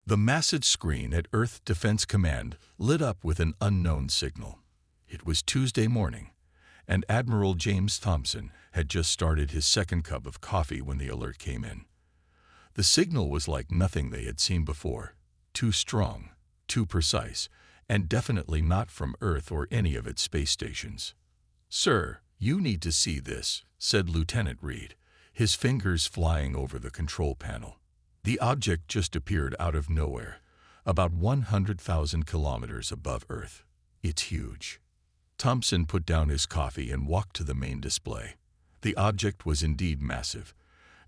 The massive screen at Earth Defense Command lit up with an unknown signal. It was Tuesday morning, and Admiral James Thompson had just started his second cup of coffee when the alert came in. The signal was like nothing they had seen before, too strong, too precise, and definitely not from Earth or any of its space stations. "Sir, you need to see this," said Lieutenant Reed, his fingers flying over the control panel. The object just appeared out of nowhere, about 100,000 kilometers above Earth. "It's huge." Thompson put down his coffee and walked to the main display. The object was indeed massive,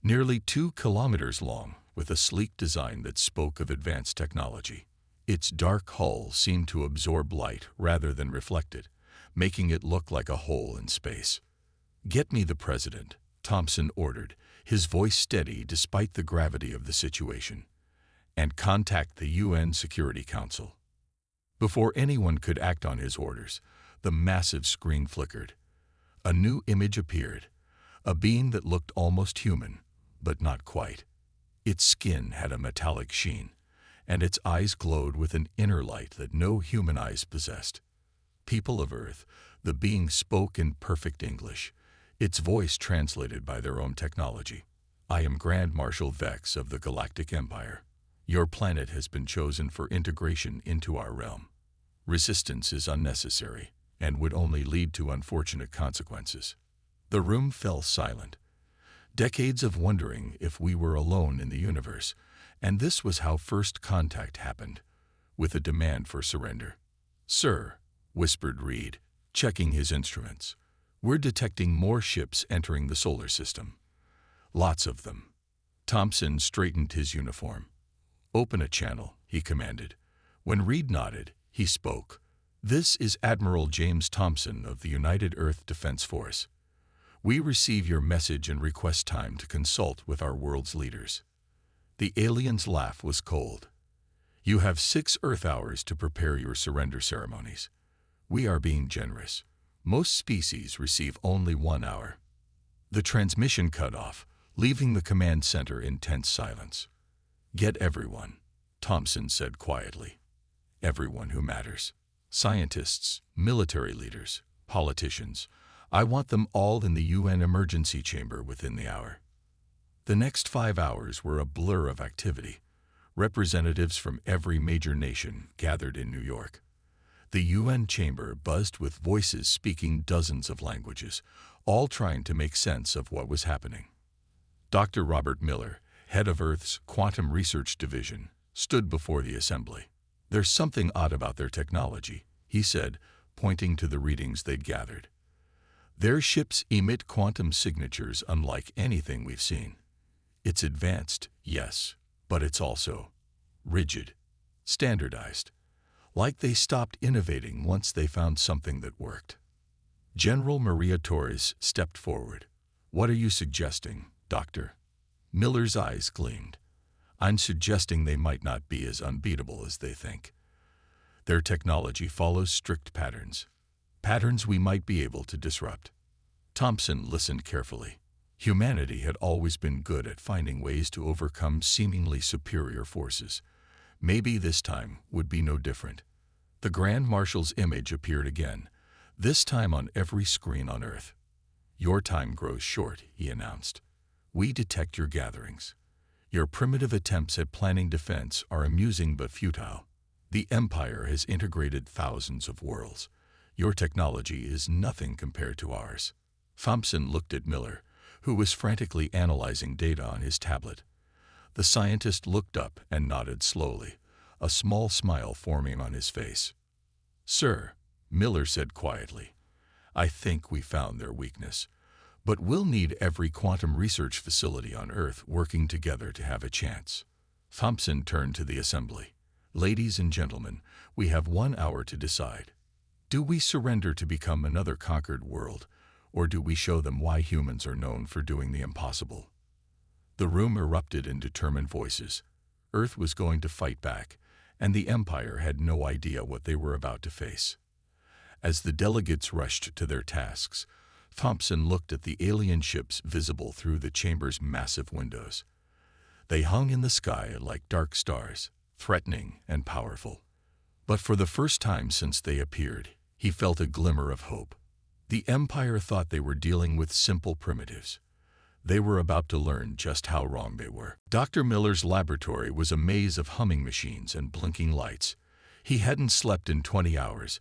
nearly 2 kilometers long, with a sleek design that spoke of advanced technology. Its dark hull seemed to absorb light rather than reflect it, making it look like a hole in space. "Get me the president," Thompson ordered, his voice steady despite the gravity of the situation, "and contact the UN Security Council." Before anyone could act on his orders, the massive screen flickered. A new image appeared, a being that looked almost human, but not quite. Its skin had a metallic sheen, and its eyes glowed with an inner light that no human eyes possessed. "People of Earth," the being spoke in perfect English, its voice translated by their own technology. "I am Grand Marshal Vex of the Galactic Empire. Your planet has been chosen for integration into our realm. Resistance is unnecessary and would only lead to unfortunate consequences." The room fell silent. Decades of wondering if we were alone in the universe, and this was how first contact happened, with a demand for surrender. "Sir," whispered Reed, checking his instruments, "we're detecting more ships entering the solar system. Lots of them." Thompson straightened his uniform. "Open a channel," he commanded. When Reed nodded, he spoke. "This is Admiral James Thompson of the United Earth Defense Force. We receive your message and request time to consult with our world's leaders." The alien's laugh was cold. "You have 6 Earth hours to prepare your surrender ceremonies. We are being generous. Most species receive only 1 hour." The transmission cut off, leaving the command center in tense silence. "Get everyone," Thompson said quietly. "Everyone who matters. Scientists, military leaders, politicians. I want them all in the UN emergency chamber within the hour." The next 5 hours were a blur of activity. Representatives from every major nation gathered in New York. The UN chamber buzzed with voices speaking dozens of languages, all trying to make sense of what was happening. Dr. Robert Miller, head of Earth's Quantum Research Division, stood before the assembly. "There's something odd about their technology," he said, pointing to the readings they'd gathered. "Their ships emit quantum signatures unlike anything we've seen. It's advanced, yes, but it's also rigid, standardized, like they stopped innovating once they found something that worked." General Maria Torres stepped forward. "What are you suggesting, Doctor?" Miller's eyes gleamed. "I'm suggesting they might not be as unbeatable as they think. Their technology follows strict patterns we might be able to disrupt." Thompson listened carefully. Humanity had always been good at finding ways to overcome seemingly superior forces. Maybe this time would be no different. The Grand Marshal's image appeared again, this time on every screen on Earth. "Your time grows short," he announced. "We detect your gatherings. Your primitive attempts at planning defense are amusing but futile. The Empire has integrated thousands of worlds. Your technology is nothing compared to ours." Thompson looked at Miller, who was frantically analyzing data on his tablet. The scientist looked up and nodded slowly, a small smile forming on his face. "Sir," Miller said quietly, "I think we found their weakness, but we'll need every quantum research facility on Earth working together to have a chance." Thompson turned to the assembly. "Ladies and gentlemen, we have 1 hour to decide. Do we surrender to become another conquered world, or do we show them why humans are known for doing the impossible?" The room erupted in determined voices. Earth was going to fight back, and the Empire had no idea what they were about to face. As the delegates rushed to their tasks, Thompson looked at the alien ships visible through the chamber's massive windows. They hung in the sky like dark stars, threatening and powerful. But for the first time since they appeared, he felt a glimmer of hope. The Empire thought they were dealing with simple primitives. They were about to learn just how wrong they were. Dr. Miller's laboratory was a maze of humming machines and blinking lights. He hadn't slept in 20 hours,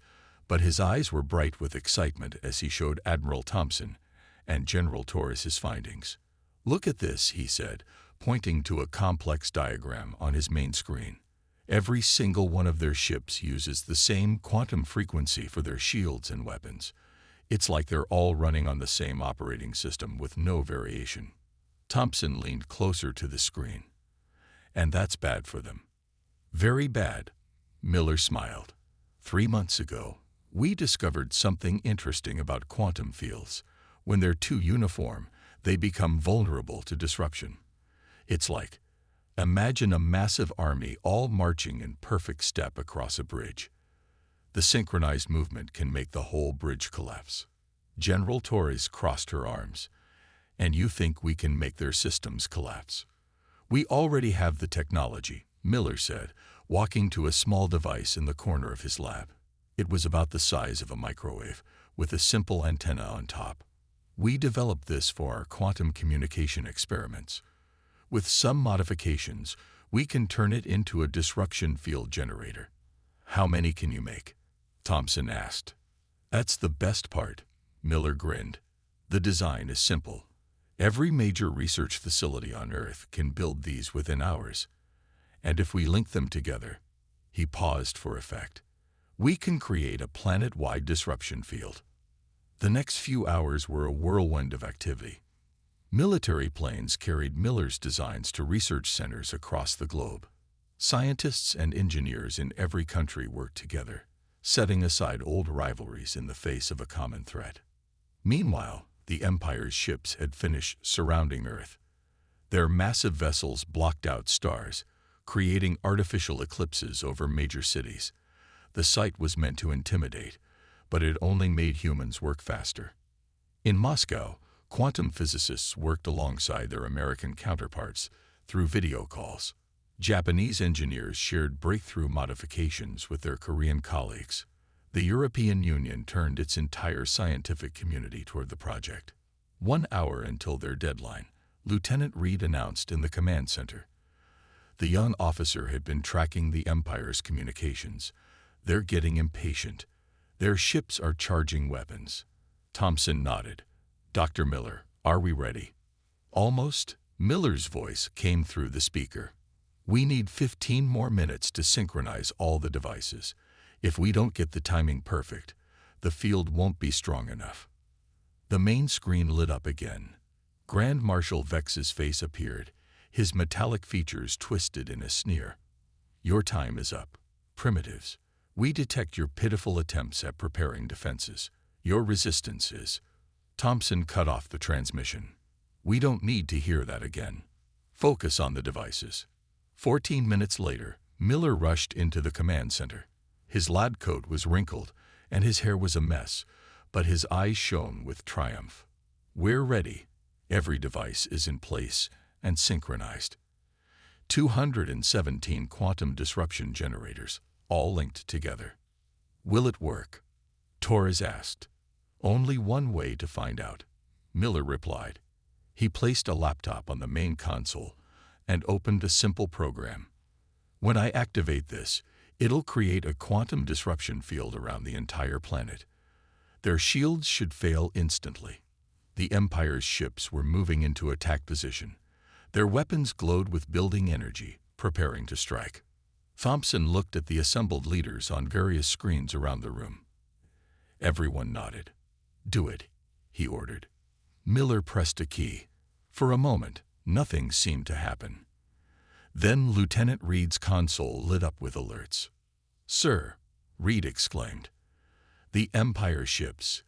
but his eyes were bright with excitement as he showed Admiral Thompson and General Torres his findings. "Look at this," he said, pointing to a complex diagram on his main screen. "Every single one of their ships uses the same quantum frequency for their shields and weapons. It's like they're all running on the same operating system with no variation." Thompson leaned closer to the screen. "And that's bad for them." "Very bad," Miller smiled. 3 months ago, we discovered something interesting about quantum fields. When they're too uniform, they become vulnerable to disruption. It's like, imagine a massive army all marching in perfect step across a bridge. The synchronized movement can make the whole bridge collapse. General Torres crossed her arms. "And you think we can make their systems collapse?" "We already have the technology," Miller said, walking to a small device in the corner of his lab. It was about the size of a microwave, with a simple antenna on top. "We developed this for our quantum communication experiments. With some modifications, we can turn it into a disruption field generator." "How many can you make?" Thompson asked. "That's the best part," Miller grinned. "The design is simple. Every major research facility on Earth can build these within hours. And if we link them together," he paused for effect, "we can create a planet-wide disruption field." The next few hours were a whirlwind of activity. Military planes carried Miller's designs to research centers across the globe. Scientists and engineers in every country worked together, setting aside old rivalries in the face of a common threat. Meanwhile, the Empire's ships had finished surrounding Earth. Their massive vessels blocked out stars, creating artificial eclipses over major cities. The sight was meant to intimidate, but it only made humans work faster. In Moscow, quantum physicists worked alongside their American counterparts through video calls. Japanese engineers shared breakthrough modifications with their Korean colleagues. The European Union turned its entire scientific community toward the project. 1 hour until their deadline, Lieutenant Reed announced in the command center. The young officer had been tracking the Empire's communications. "They're getting impatient. Their ships are charging weapons." Thompson nodded. "Dr. Miller, are we ready?" "Almost." Miller's voice came through the speaker. "We need 15 more minutes to synchronize all the devices. If we don't get the timing perfect, the field won't be strong enough." The main screen lit up again. Grand Marshal Vex's face appeared, his metallic features twisted in a sneer. "Your time is up, primitives. We detect your pitiful attempts at preparing defenses. Your resistance is—" Thompson cut off the transmission. "We don't need to hear that again. Focus on the devices." 14 minutes later, Miller rushed into the command center. His lab coat was wrinkled, and his hair was a mess, but his eyes shone with triumph. "We're ready. Every device is in place and synchronized. 217 quantum disruption generators, all linked together." "Will it work?" Torres asked. "Only one way to find out," Miller replied. He placed a laptop on the main console and opened a simple program. "When I activate this, it'll create a quantum disruption field around the entire planet. Their shields should fail instantly." The Empire's ships were moving into attack position. Their weapons glowed with building energy, preparing to strike. Thompson looked at the assembled leaders on various screens around the room. Everyone nodded. "Do it," he ordered. Miller pressed a key. For a moment, nothing seemed to happen. Then Lieutenant Reed's console lit up with alerts. "Sir," Reed exclaimed, "the Empire ships,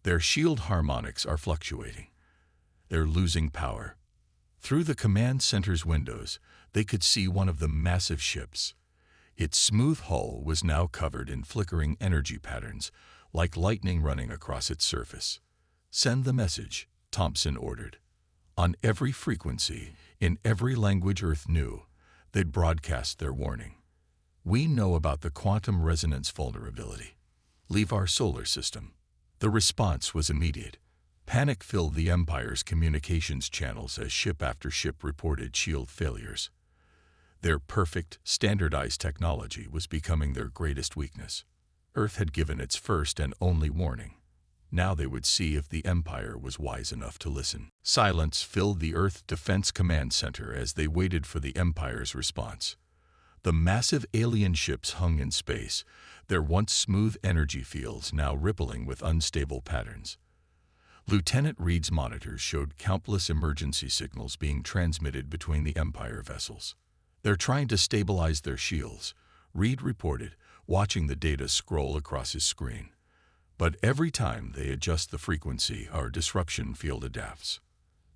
their shield harmonics are fluctuating. They're losing power." Through the command center's windows, they could see one of the massive ships. Its smooth hull was now covered in flickering energy patterns, like lightning running across its surface. "Send the message," Thompson ordered. On every frequency, in every language Earth knew, they'd broadcast their warning. We know about the quantum resonance vulnerability. Leave our solar system. The response was immediate. Panic filled the Empire's communications channels as ship after ship reported shield failures. Their perfect, standardized technology was becoming their greatest weakness. Earth had given its first and only warning. Now they would see if the Empire was wise enough to listen. Silence filled the Earth Defense Command Center as they waited for the Empire's response. The massive alien ships hung in space, their once smooth energy fields now rippling with unstable patterns. Lieutenant Reed's monitors showed countless emergency signals being transmitted between the Empire vessels. "They're trying to stabilize their shields," Reed reported, watching the data scroll across his screen. "But every time they adjust the frequency, our disruption field adapts.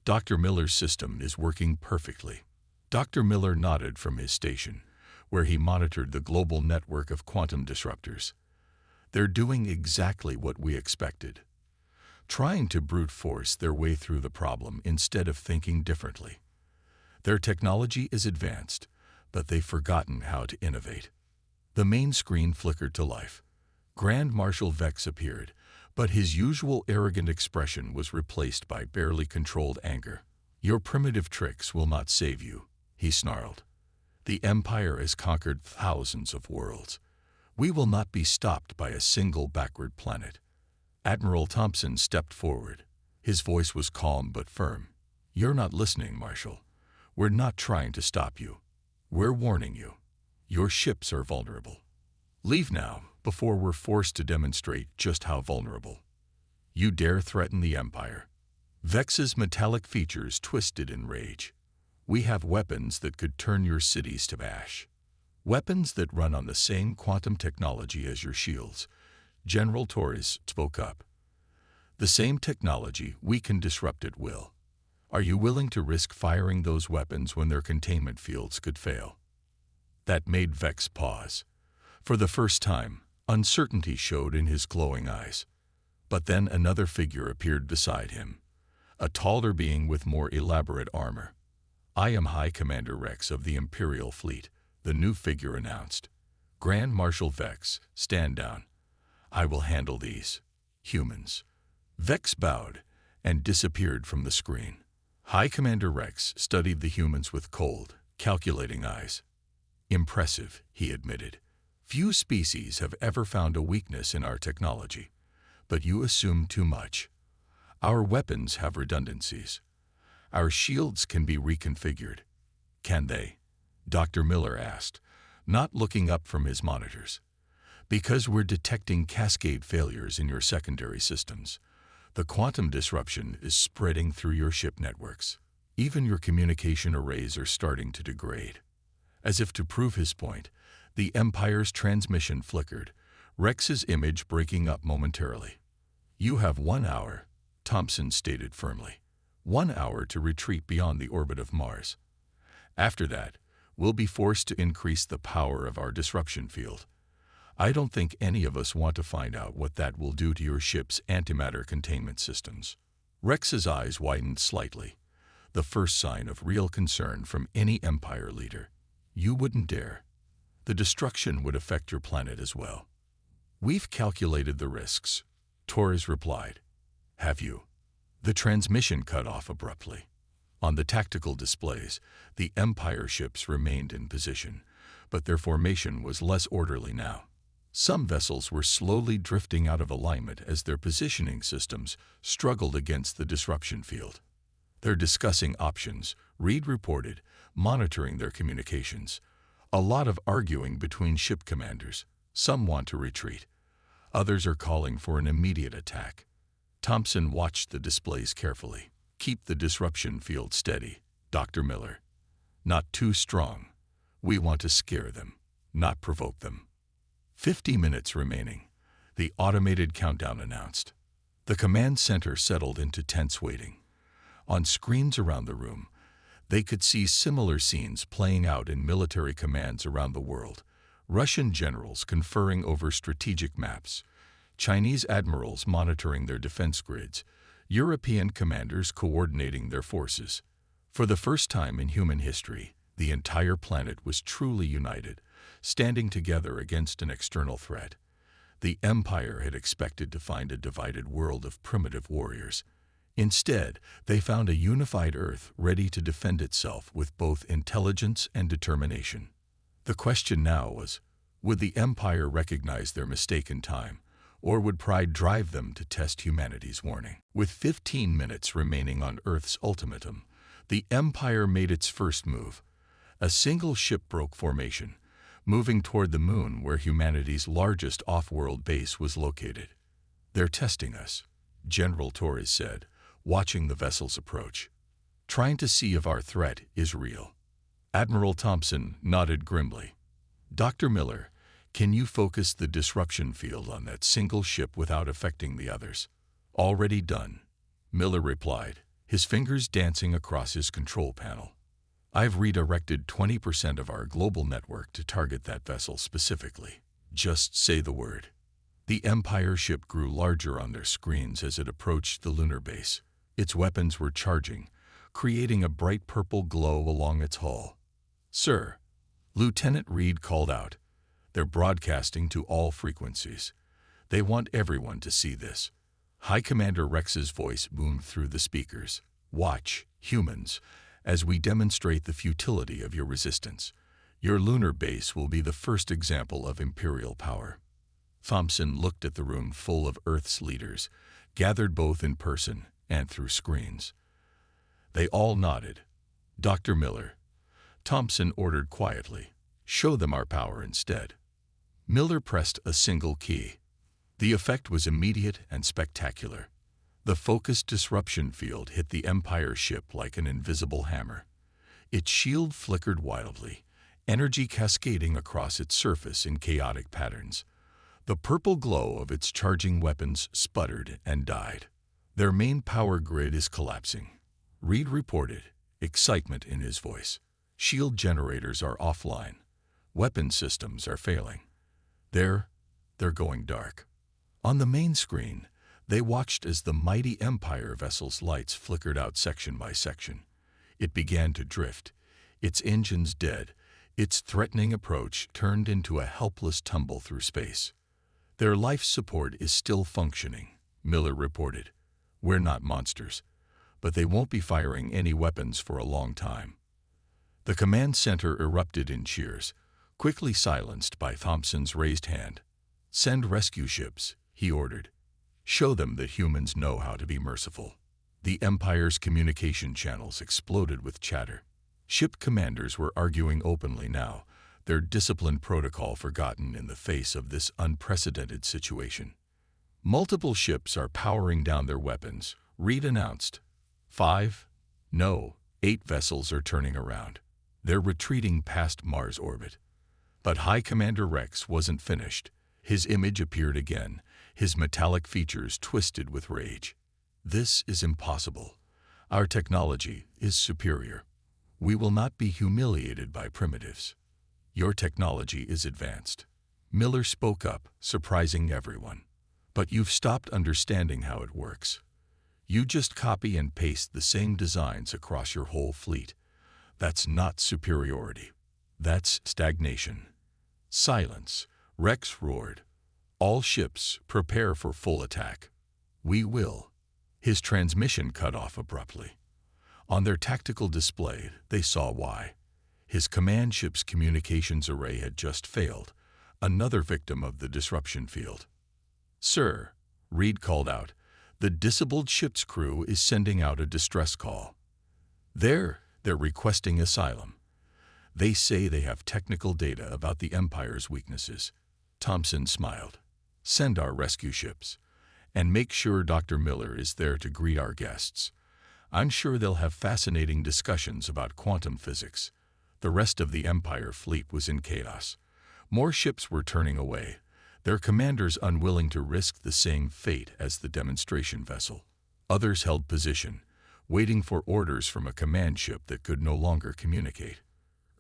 Dr. Miller's system is working perfectly." Dr. Miller nodded from his station, where he monitored the global network of quantum disruptors. "They're doing exactly what we expected. Trying to brute force their way through the problem instead of thinking differently. Their technology is advanced, but they've forgotten how to innovate." The main screen flickered to life. Grand Marshal Vex appeared, but his usual arrogant expression was replaced by barely controlled anger. "Your primitive tricks will not save you," he snarled. "The Empire has conquered thousands of worlds. We will not be stopped by a single backward planet." Admiral Thompson stepped forward. His voice was calm but firm. "You're not listening, Marshal. We're not trying to stop you. We're warning you. Your ships are vulnerable. Leave now, before we're forced to demonstrate just how vulnerable. You dare threaten the Empire." Vex's metallic features twisted in rage. "We have weapons that could turn your cities to ash. Weapons that run on the same quantum technology as your shields." General Torres spoke up. "The same technology we can disrupt at will. Are you willing to risk firing those weapons when their containment fields could fail?" That made Vex pause. For the first time, uncertainty showed in his glowing eyes. But then another figure appeared beside him, a taller being with more elaborate armor. "I am High Commander Rex of the Imperial Fleet," the new figure announced. "Grand Marshal Vex, stand down. I will handle these humans." Vex bowed and disappeared from the screen. High Commander Rex studied the humans with cold, calculating eyes. "Impressive," he admitted. "Few species have ever found a weakness in our technology. But you assume too much. Our weapons have redundancies. Our shields can be reconfigured." "Can they?" Dr. Miller asked, not looking up from his monitors. "Because we're detecting cascade failures in your secondary systems. The quantum disruption is spreading through your ship networks. Even your communication arrays are starting to degrade." As if to prove his point, the Empire's transmission flickered, Rex's image breaking up momentarily. "You have 1 hour," Thompson stated firmly. 1 hour to retreat beyond the orbit of Mars. After that, we'll be forced to increase the power of our disruption field. I don't think any of us want to find out what that will do to your ship's antimatter containment systems." Rex's eyes widened slightly, the first sign of real concern from any Empire leader. "You wouldn't dare. The destruction would affect your planet as well." "We've calculated the risks," Torres replied. "Have you?" The transmission cut off abruptly. On the tactical displays, the Empire ships remained in position, but their formation was less orderly now. Some vessels were slowly drifting out of alignment as their positioning systems struggled against the disruption field. "They're discussing options," Reed reported, monitoring their communications. "A lot of arguing between ship commanders. Some want to retreat. Others are calling for an immediate attack." Thompson watched the displays carefully. "Keep the disruption field steady, Dr. Miller. Not too strong. We want to scare them, not provoke them." 50 minutes remaining, the automated countdown announced. The command center settled into tense waiting. On screens around the room, they could see similar scenes playing out in military commands around the world. Russian generals conferring over strategic maps, Chinese admirals monitoring their defense grids, European commanders coordinating their forces. For the first time in human history, the entire planet was truly united, standing together against an external threat. The Empire had expected to find a divided world of primitive warriors. Instead, they found a unified Earth ready to defend itself with both intelligence and determination. The question now was, would the Empire recognize their mistake in time, or would pride drive them to test humanity's warning? With 15 minutes remaining on Earth's ultimatum, the Empire made its first move. A single ship broke formation, moving toward the moon where humanity's largest off-world base was located. "They're testing us," General Torres said, watching the vessels approach, "trying to see if our threat is real." Admiral Thompson nodded grimly. "Dr. Miller, can you focus the disruption field on that single ship without affecting the others?" "Already done," Miller replied, his fingers dancing across his control panel. "I've redirected 20% of our global network to target that vessel specifically. Just say the word." The Empire ship grew larger on their screens as it approached the lunar base. Its weapons were charging, creating a bright purple glow along its hull. "Sir," Lieutenant Reed called out, "they're broadcasting to all frequencies. They want everyone to see this." High Commander Rex's voice boomed through the speakers. "Watch, humans, as we demonstrate the futility of your resistance. Your lunar base will be the first example of Imperial power." Thompson looked at the room full of Earth's leaders, gathered both in person and through screens. They all nodded. "Dr. Miller," Thompson ordered quietly, "show them our power instead." Miller pressed a single key. The effect was immediate and spectacular. The focused disruption field hit the Empire ship like an invisible hammer. Its shield flickered wildly, energy cascading across its surface in chaotic patterns. The purple glow of its charging weapons sputtered and died. "Their main power grid is collapsing," Reed reported, excitement in his voice. "Shield generators are offline. Weapon systems are failing. They're going dark." On the main screen, they watched as the mighty Empire vessel's lights flickered out section by section. It began to drift, its engines dead, its threatening approach turned into a helpless tumble through space. "Their life support is still functioning," Miller reported. "We're not monsters, but they won't be firing any weapons for a long time." The command center erupted in cheers, quickly silenced by Thompson's raised hand. "Send rescue ships," he ordered. "Show them that humans know how to be merciful." The Empire's communication channels exploded with chatter. Ship commanders were arguing openly now, their disciplined protocol forgotten in the face of this unprecedented situation. "Multiple ships are powering down their weapons," Reed announced. 5, no, 8 vessels are turning around. They're retreating past Mars orbit. But High Commander Rex wasn't finished. His image appeared again, his metallic features twisted with rage. "This is impossible. Our technology is superior. We will not be humiliated by primitives. Your technology is advanced." Miller spoke up, surprising everyone. "But you've stopped understanding how it works. You just copy and paste the same designs across your whole fleet. That's not superiority. That's stagnation." "Silence," Rex roared. "All ships, prepare for full attack." "We will." His transmission cut off abruptly. On their tactical display, they saw why. His command ship's communications array had just failed, another victim of the disruption field. "Sir," Reed called out, "the disabled ship's crew is sending out a distress call. They're requesting asylum. They say they have technical data about the Empire's weaknesses." Thompson smiled. "Send our rescue ships. And make sure Dr. Miller is there to greet our guests. I'm sure they'll have fascinating discussions about quantum physics." The rest of the Empire fleet was in chaos. More ships were turning away, their commanders unwilling to risk the same fate as the demonstration vessel. Others held position, waiting for orders from a command ship that could no longer communicate.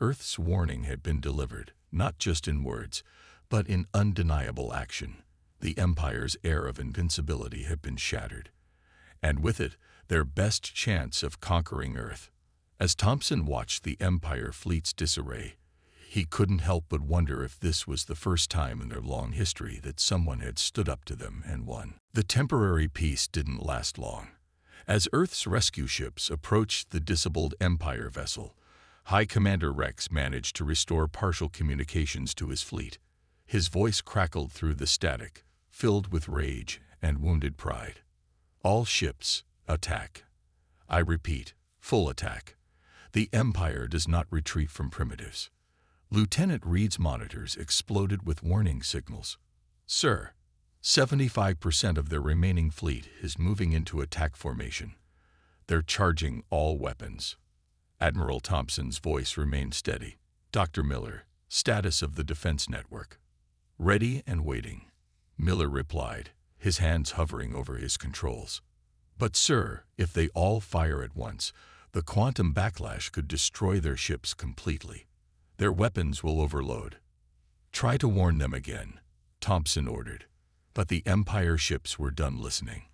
Earth's warning had been delivered, not just in words, but in undeniable action. The Empire's air of invincibility had been shattered, and with it, their best chance of conquering Earth. As Thompson watched the Empire fleet's disarray, He couldn't help but wonder if this was the first time in their long history that someone had stood up to them and won. The temporary peace didn't last long. As Earth's rescue ships approached the disabled Empire vessel, High Commander Rex managed to restore partial communications to his fleet. His voice crackled through the static, filled with rage and wounded pride. "All ships, attack. I repeat, full attack. The Empire does not retreat from primitives." Lieutenant Reed's monitors exploded with warning signals. "Sir, 75% of their remaining fleet is moving into attack formation. They're charging all weapons." Admiral Thompson's voice remained steady. "Dr. Miller, status of the defense network." "Ready and waiting," Miller replied, his hands hovering over his controls. "But sir, if they all fire at once, the quantum backlash could destroy their ships completely. Their weapons will overload." "Try to warn them again," Thompson ordered. But the Empire ships were done listening.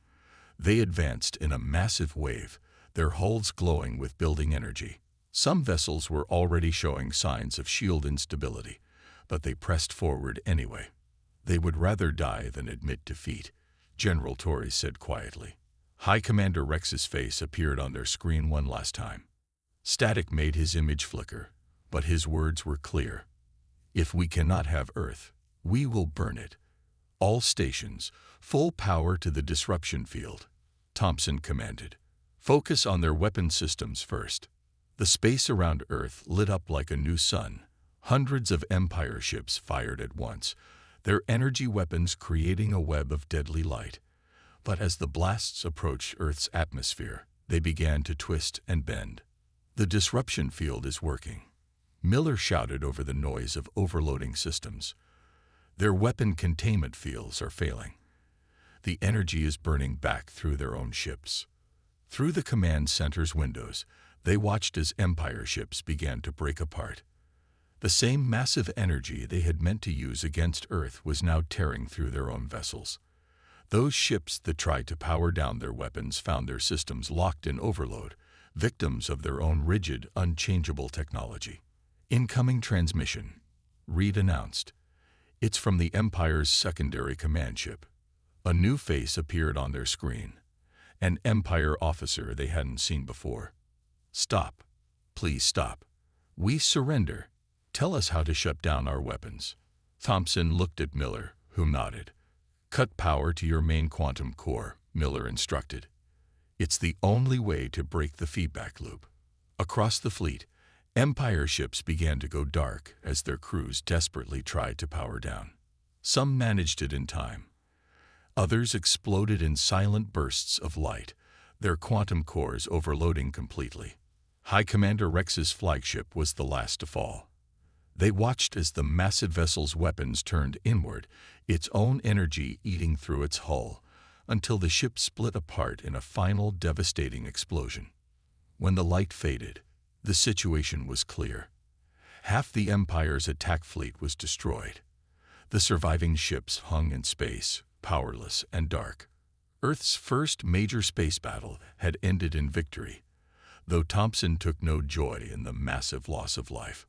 They advanced in a massive wave, their hulls glowing with building energy. Some vessels were already showing signs of shield instability, but they pressed forward anyway. "They would rather die than admit defeat," General Torres said quietly. High Commander Rex's face appeared on their screen one last time. Static made his image flicker, but his words were clear. "If we cannot have Earth, we will burn it. All stations, full power to the disruption field," Thompson commanded. "Focus on their weapon systems first." The space around Earth lit up like a new sun. Hundreds of Empire ships fired at once, their energy weapons creating a web of deadly light. But as the blasts approached Earth's atmosphere, they began to twist and bend. "The disruption field is working," Miller shouted over the noise of overloading systems. "Their weapon containment fields are failing. The energy is burning back through their own ships." Through the command center's windows, they watched as Empire ships began to break apart. The same massive energy they had meant to use against Earth was now tearing through their own vessels. Those ships that tried to power down their weapons found their systems locked in overload, victims of their own rigid, unchangeable technology. "Incoming transmission," Reed announced. "It's from the Empire's secondary command ship." A new face appeared on their screen, an Empire officer they hadn't seen before. "Stop. Please stop. We surrender. Tell us how to shut down our weapons." Thompson looked at Miller, who nodded. "Cut power to your main quantum core," Miller instructed. "It's the only way to break the feedback loop." Across the fleet, Empire ships began to go dark as their crews desperately tried to power down. Some managed it in time. Others exploded in silent bursts of light, their quantum cores overloading completely. High Commander Rex's flagship was the last to fall. They watched as the massive vessel's weapons turned inward, its own energy eating through its hull, until the ship split apart in a final devastating explosion. When the light faded, the situation was clear. Half the Empire's attack fleet was destroyed. The surviving ships hung in space, powerless and dark. Earth's first major space battle had ended in victory, though Thompson took no joy in the massive loss of life.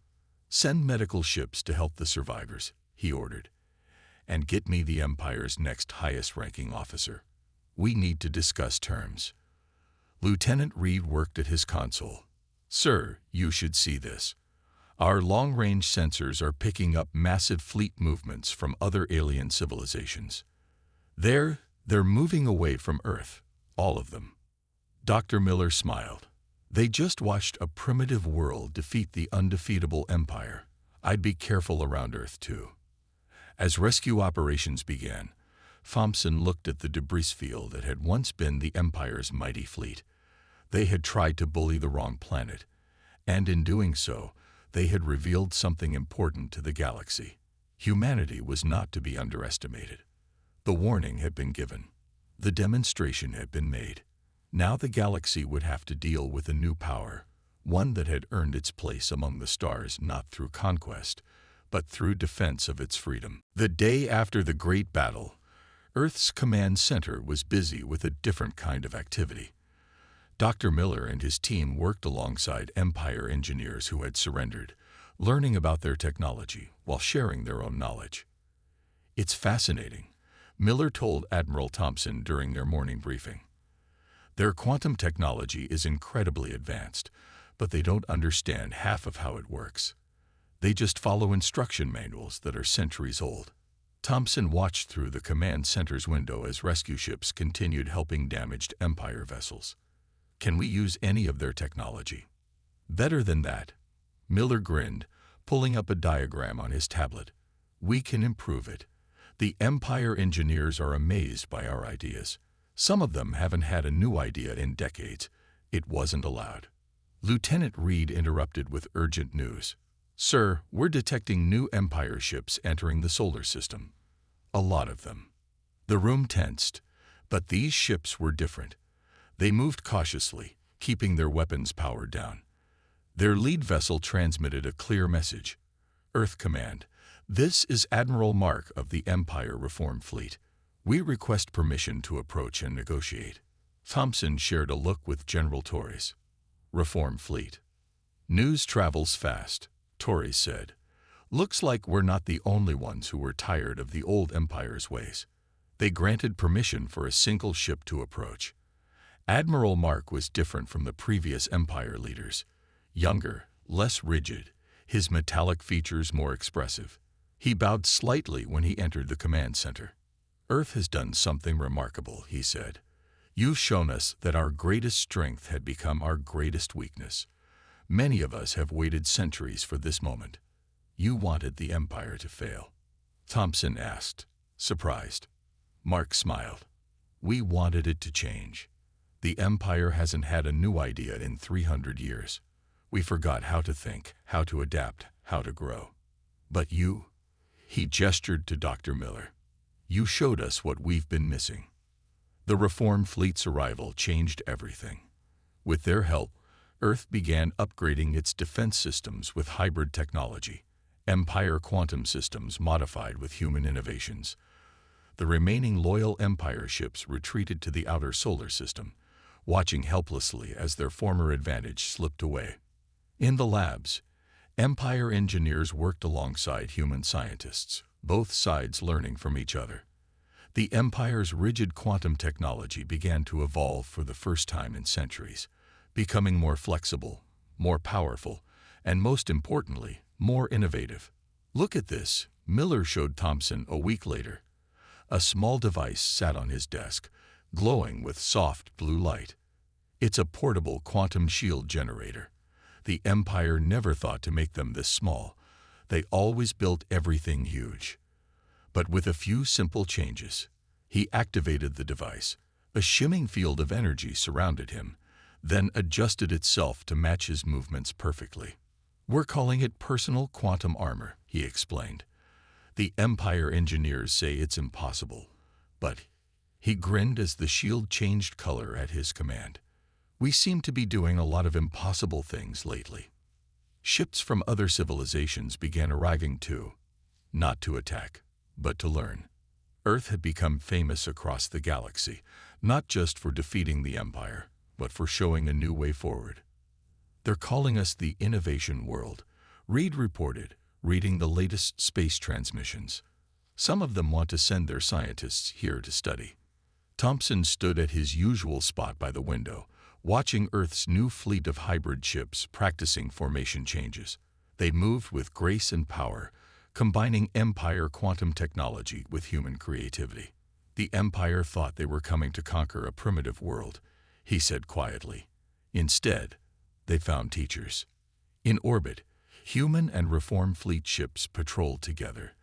"Send medical ships to help the survivors," he ordered. "And get me the Empire's next highest-ranking officer. We need to discuss terms." Lieutenant Reed worked at his console. "Sir, you should see this. Our long-range sensors are picking up massive fleet movements from other alien civilizations. They're moving away from Earth, all of them." Dr. Miller smiled. "They just watched a primitive world defeat the undefeatable Empire. I'd be careful around Earth, too." As rescue operations began, Thompson looked at the debris field that had once been the Empire's mighty fleet. They had tried to bully the wrong planet, and in doing so, they had revealed something important to the galaxy. Humanity was not to be underestimated. The warning had been given. The demonstration had been made. Now the galaxy would have to deal with a new power, one that had earned its place among the stars not through conquest, but through defense of its freedom. The day after the Great Battle, Earth's command center was busy with a different kind of activity. Dr. Miller and his team worked alongside Empire engineers who had surrendered, learning about their technology while sharing their own knowledge. "It's fascinating," Miller told Admiral Thompson during their morning briefing. "Their quantum technology is incredibly advanced, but they don't understand half of how it works. They just follow instruction manuals that are centuries old." Thompson watched through the command center's window as rescue ships continued helping damaged Empire vessels. "Can we use any of their technology?" "Better than that," Miller grinned, pulling up a diagram on his tablet. "We can improve it. The Empire engineers are amazed by our ideas. Some of them haven't had a new idea in decades. It wasn't allowed." Lieutenant Reed interrupted with urgent news. "Sir, we're detecting new Empire ships entering the solar system. A lot of them." The room tensed, but these ships were different. They moved cautiously, keeping their weapons powered down. Their lead vessel transmitted a clear message. "Earth Command, this is Admiral Mark of the Empire Reform Fleet. We request permission to approach and negotiate." Thompson shared a look with General Torres. "Reform Fleet. News travels fast," Torres said. "Looks like we're not the only ones who were tired of the old Empire's ways." They granted permission for a single ship to approach. Admiral Mark was different from the previous Empire leaders. Younger, less rigid, his metallic features more expressive. He bowed slightly when he entered the command center. "Earth has done something remarkable," he said. "You've shown us that our greatest strength had become our greatest weakness. Many of us have waited centuries for this moment." "You wanted the Empire to fail?" Thompson asked, surprised. Mark smiled. "We wanted it to change. The Empire hasn't had a new idea in 300 years. We forgot how to think, how to adapt, how to grow. But you," he gestured to Dr. Miller, "you showed us what we've been missing." The Reform Fleet's arrival changed everything. With their help, Earth began upgrading its defense systems with hybrid technology, Empire quantum systems modified with human innovations. The remaining loyal Empire ships retreated to the outer solar system, watching helplessly as their former advantage slipped away. In the labs, Empire engineers worked alongside human scientists, both sides learning from each other. The Empire's rigid quantum technology began to evolve for the first time in centuries, becoming more flexible, more powerful, and most importantly, more innovative. "Look at this," Miller showed Thompson a week later. A small device sat on his desk, glowing with soft blue light. "It's a portable quantum shield generator. The Empire never thought to make them this small. They always built everything huge." But with a few simple changes, he activated the device. A shimming field of energy surrounded him, then adjusted itself to match his movements perfectly. "We're calling it personal quantum armor," he explained. "The Empire engineers say it's impossible, but..." He grinned as the shield changed color at his command. "We seem to be doing a lot of impossible things lately." Ships from other civilizations began arriving too, not to attack, but to learn. Earth had become famous across the galaxy, not just for defeating the Empire, but for showing a new way forward. "They're calling us the Innovation World," Reed reported, reading the latest space transmissions. "Some of them want to send their scientists here to study." Thompson stood at his usual spot by the window, watching Earth's new fleet of hybrid ships practicing formation changes. They moved with grace and power, combining Empire quantum technology with human creativity. "The Empire thought they were coming to conquer a primitive world," he said quietly. "Instead, they found teachers." In orbit, human and Reform Fleet ships patrolled together,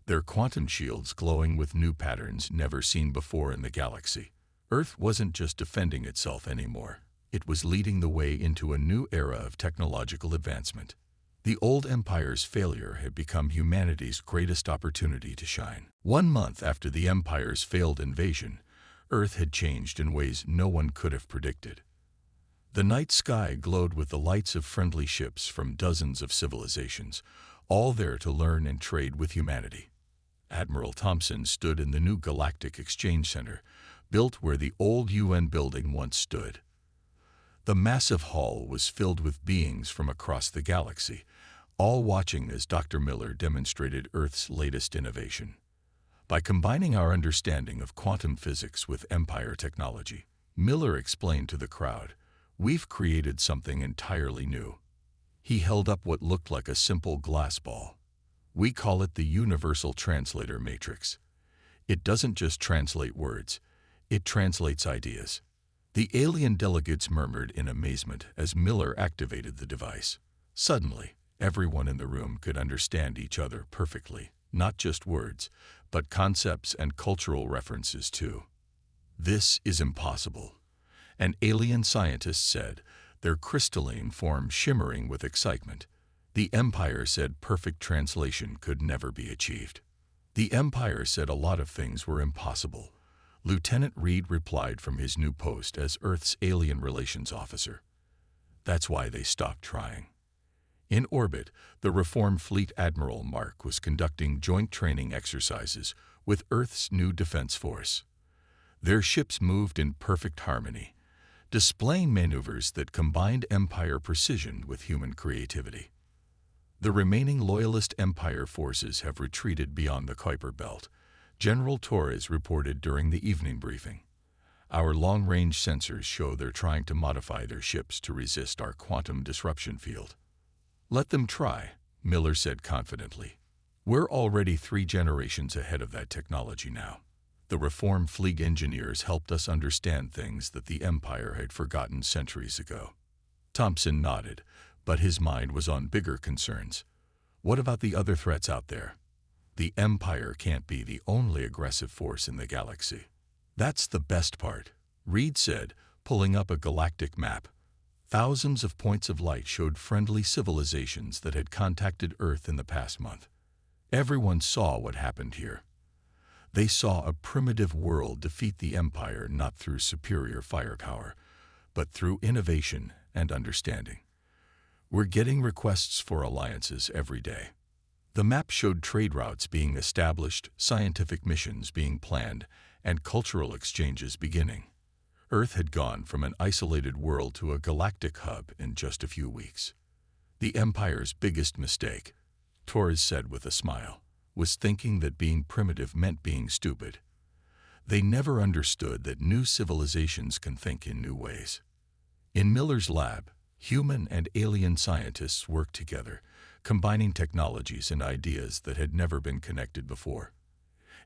their quantum shields glowing with new patterns never seen before in the galaxy. Earth wasn't just defending itself anymore. It was leading the way into a new era of technological advancement. The old Empire's failure had become humanity's greatest opportunity to shine. 1 month after the Empire's failed invasion, Earth had changed in ways no one could have predicted. The night sky glowed with the lights of friendly ships from dozens of civilizations, all there to learn and trade with humanity. Admiral Thompson stood in the new Galactic Exchange Center, built where the old UN building once stood. The massive hall was filled with beings from across the galaxy, all watching as Dr. Miller demonstrated Earth's latest innovation. By combining our understanding of quantum physics with Empire technology, Miller explained to the crowd, "We've created something entirely new." He held up what looked like a simple glass ball. "We call it the Universal Translator Matrix. It doesn't just translate words, it translates ideas." The alien delegates murmured in amazement as Miller activated the device. Suddenly, everyone in the room could understand each other perfectly, not just words, but concepts and cultural references too. "This is impossible," an alien scientist said, their crystalline form shimmering with excitement. The Empire said perfect translation could never be achieved. The Empire said a lot of things were impossible. Lieutenant Reed replied from his new post as Earth's Alien Relations Officer. That's why they stopped trying. In orbit, the reformed Fleet Admiral Mark was conducting joint training exercises with Earth's new defense force. Their ships moved in perfect harmony, displaying maneuvers that combined Empire precision with human creativity. The remaining Loyalist Empire forces have retreated beyond the Kuiper Belt, General Torres reported during the evening briefing. "Our long-range sensors show they're trying to modify their ships to resist our quantum disruption field." "Let them try," Miller said confidently. "We're already 3 generations ahead of that technology now. The reformed fleet engineers helped us understand things that the Empire had forgotten centuries ago." Thompson nodded, but his mind was on bigger concerns. What about the other threats out there? The Empire can't be the only aggressive force in the galaxy. "That's the best part," Reed said, pulling up a galactic map. Thousands of points of light showed friendly civilizations that had contacted Earth in the past month. Everyone saw what happened here. They saw a primitive world defeat the Empire not through superior firepower, but through innovation and understanding. "We're getting requests for alliances every day." The map showed trade routes being established, scientific missions being planned, and cultural exchanges beginning. Earth had gone from an isolated world to a galactic hub in just a few weeks. "The Empire's biggest mistake," Torres said with a smile, "was thinking that being primitive meant being stupid. They never understood that new civilizations can think in new ways." In Miller's lab, human and alien scientists worked together, combining technologies and ideas that had never been connected before.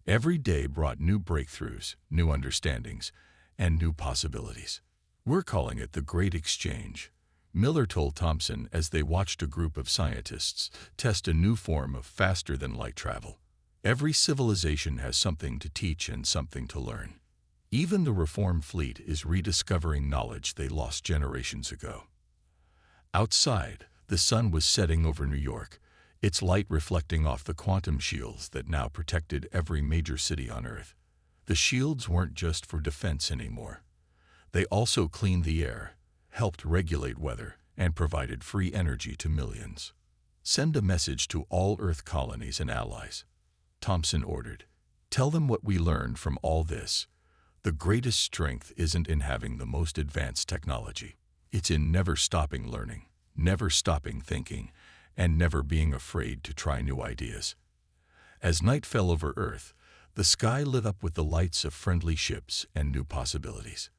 Every day brought new breakthroughs, new understandings, and new possibilities. "We're calling it the Great Exchange," Miller told Thompson as they watched a group of scientists test a new form of faster-than-light travel. "Every civilization has something to teach and something to learn. Even the reformed fleet is rediscovering knowledge they lost generations ago." Outside, the sun was setting over New York, its light reflecting off the quantum shields that now protected every major city on Earth. The shields weren't just for defense anymore. They also cleaned the air, helped regulate weather, and provided free energy to millions. "Send a message to all Earth colonies and allies," Thompson ordered. "Tell them what we learned from all this. The greatest strength isn't in having the most advanced technology. It's in never stopping learning, never stopping thinking, and never being afraid to try new ideas." As night fell over Earth, the sky lit up with the lights of friendly ships and new possibilities.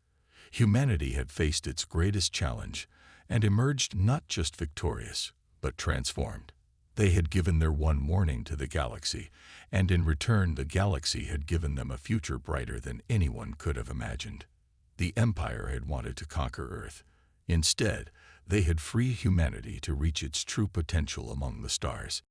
Humanity had faced its greatest challenge and emerged not just victorious, but transformed. They had given their one warning to the galaxy, and in return the galaxy had given them a future brighter than anyone could have imagined. The Empire had wanted to conquer Earth. Instead, they had freed humanity to reach its true potential among the stars.